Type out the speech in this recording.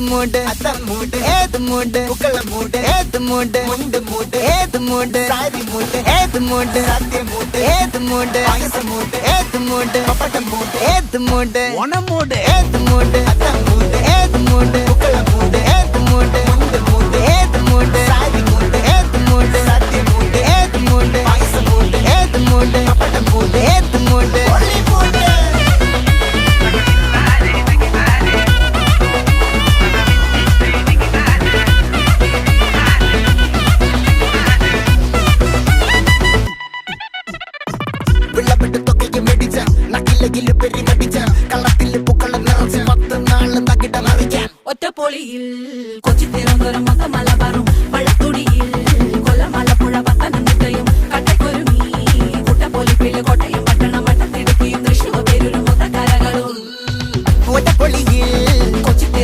மூடு அதான் மூடு ஏது மூடு புக்கள மூடு ஏது மூடு முண்டு மூடு ஏது மூடு சாரி மூடு ஏது மூடு சத்திய மூடு ஏது மூடு பாயச மூடு ஏது மூடு பப்பட்ட மூடு ஏது மூடு ஒன மூடு ஏது மூடு அதான் மூடு ஏது மூடு புக்கள மூடு ஏது மூடு முண்டு மூடு ஏது மூடு சாரி மூடு ஏது மூடு சத்திய மூடு ஏது மூடு பாயச மூடு ஏது மூடு பப்பட்ட மூடு ஏது மூடு ஒளி மூடு വിളവിട്ട് തൊക്കയ്ക്ക് മെടിച്ച നക്കിലകില് പെരി നടിച്ച കള്ളത്തില് പൂക്കള നിറച്ച് 10 നാള് തകിട മറിക്കാൻ ഒറ്റപ്പൊളിയിൽ കൊച്ചി തിരുവനന്തപുരം മൊത്തം മലബാറും